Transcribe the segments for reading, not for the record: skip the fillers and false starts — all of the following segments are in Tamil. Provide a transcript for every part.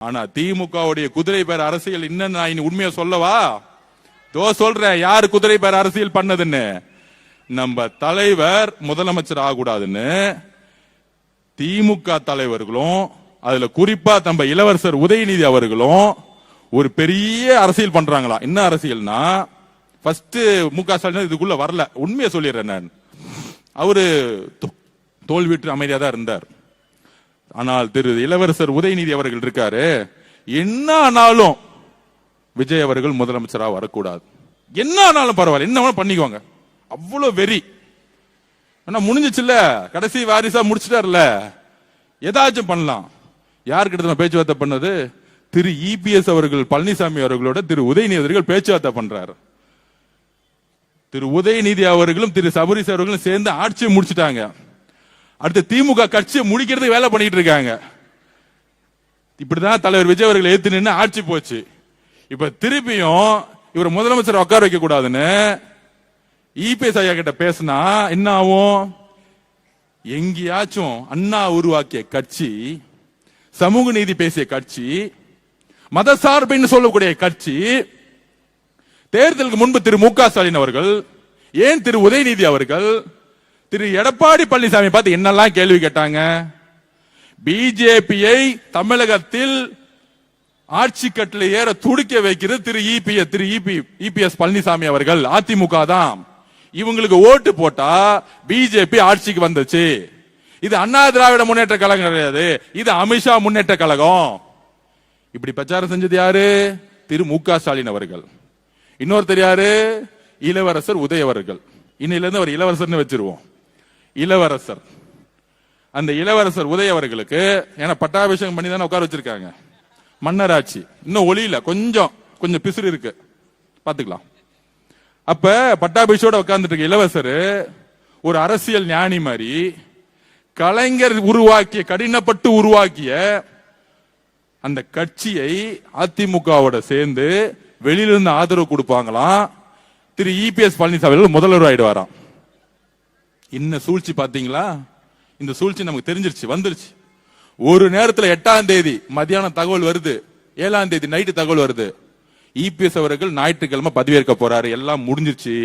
ஆனா திமுகவுடைய குதிரை பேர் அரசியல் இன்னும் நான் உண்மையை சொல்லவா? சொல்றேன் யாரு குதிரை பேர் அரசியல் பண்ணதுன்னு. நம்ம தலைவர் முதலமைச்சர் ஆகக்கூடாதுன்னு திமுக தலைவர்களும் அதுல குறிப்பா நம்ம இளவரசர் உதயநிதி அவர்களும் ஒரு பெரிய அரசியல் பண்றாங்களா. என்ன அரசியல்னா, ஃபர்ஸ்ட் முக ஸ்டாலின் இதுக்குள்ள வரல, உண்மையை சொல்லிடுறேன் நான். அவரு தோல்வியுற்று அமைதியா தான் இருந்தார். ஆனால் திரு இளவரசர் உதயநிதி அவர்கள் இருக்காரு, என்ன ஆனாலும் விஜய் அவர்கள் முதலமைச்சராக வரக்கூடாது, என்ன ஆனாலும் பரவாயில்ல, என்ன பண்ணிக்குவாங்க, அவ்வளவு வெறி. ஆனா முடிஞ்சிச்சுல்ல, கடைசி வாரிசா முடிச்சிட்டார்ல, ஏதாச்சும் பண்ணலாம். யாருக்கிட்ட பேச்சுவார்த்தை பண்ணது? திரு இபிஎஸ் அவர்கள் பழனிசாமி அவர்களோட திரு உதயநிதி அவர்கள் பேச்சுவார்த்தை பண்றாரு. திரு உதயநிதி அவர்களும் திரு சபரிஸ் அவர்களும் சேர்ந்து ஆட்சியை முடிச்சுட்டாங்க. அடுத்து திமுக கட்சியை முடிக்கிறதுக்கு வேலை பண்ணிட்டு இருக்காங்க. இப்படிதான் தலைவர் விஜய் அவர்கள் ஏத்து நின்று ஆட்சி போச்சு. இப்ப திருப்பியும் இவர் முதலமைச்சர் உட்கார வைக்க கூடாதுன்னு இபிஎஸ் ஐயா கிட்ட பேசினா என்ன ஆகும்? எங்கேயாச்சும் அண்ணா உருவாக்கிய கட்சி, சமூக நீதி பேசிய கட்சி, மதசார்பு சொல்லக்கூடிய கட்சி, தேர்தலுக்கு முன்பு திரு முக ஸ்டாலின் அவர்கள், ஏன் திரு உதயநிதி அவர்கள் திரு எடப்பாடி பழனிசாமி பார்த்து என்னெல்லாம் கேள்வி கேட்டாங்க? பிஜேபியை தமிழகத்தில் ஆட்சி கட்டில ஏற துடிக்க வைக்கிறது திரு இபிஎஸ் பழனிசாமி அவர்கள். அதிமுக தான் இவங்களுக்கு ஓட்டு போட்டா பிஜேபி ஆட்சிக்கு வந்துச்சு. இது அண்ணா திராவிட முன்னேற்ற கழகம் கிடையாது, இது அமித்ஷா முன்னேற்ற கழகம். இப்படி பிரச்சாரம் செஞ்சது யாரு? திரு முக ஸ்டாலின் அவர்கள். இன்னொருத்தர் யாரு? இளவரசர் உதய அவர்கள். இன்னையில இருந்து அவர் இளவரசர்னு வச்சிருவோம். இளவரசர், அந்த இளவரசர் உதய அவர்களுக்கு ஏன்னா பட்டாபிஷேகம் பண்ணி தானே உட்கார வச்சிருக்காங்க. மன்னராட்சி இன்னும் ஒளியில கொஞ்சம் பிசுறு இருக்கு, பாத்துக்கலாம். அப்ப பட்டாபிஷோட உட்கார்ந்துட்டு இருக்க இளவரசர் ஒரு அரசியல் ஞானி மாதிரி, கலைஞர் உருவாக்கிய, கடினப்பட்டு உருவாக்கிய அந்த கட்சியை அதிமுகவோட சேர்ந்து வெளியிலிருந்து ஆதரவு கொடுப்பாங்களாம். திரு இபிஎஸ் பழனிசாமி முதல்வர் ஆயிடுவாராம். என்ன சூழ்ச்சி பாத்தீங்களா? இந்த சூழ்ச்சி நமக்கு தெரிஞ்சிருச்சு, வந்துருச்சு. ஒரு நேரத்தில் 8ஆம் தேதி மத்தியானம் தகவல் வருது, 7ஆம் தேதி நைட்டு தகவல் வருது, இபிஎஸ் அவர்கள் ஞாயிற்றுக்கிழமை பதவியேற்க போறாரு, எல்லாம் முடிஞ்சிருச்சு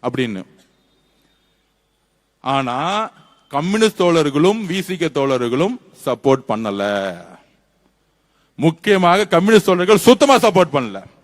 அப்படின்னு. ஆனா கம்யூனிஸ்ட் தோழர்களும் விசிக தோழர்களும் சப்போர்ட் பண்ணல. முக்கியமாக கம்யூனிஸ்ட் தோழர்கள் சுத்தமா சப்போர்ட் பண்ணல.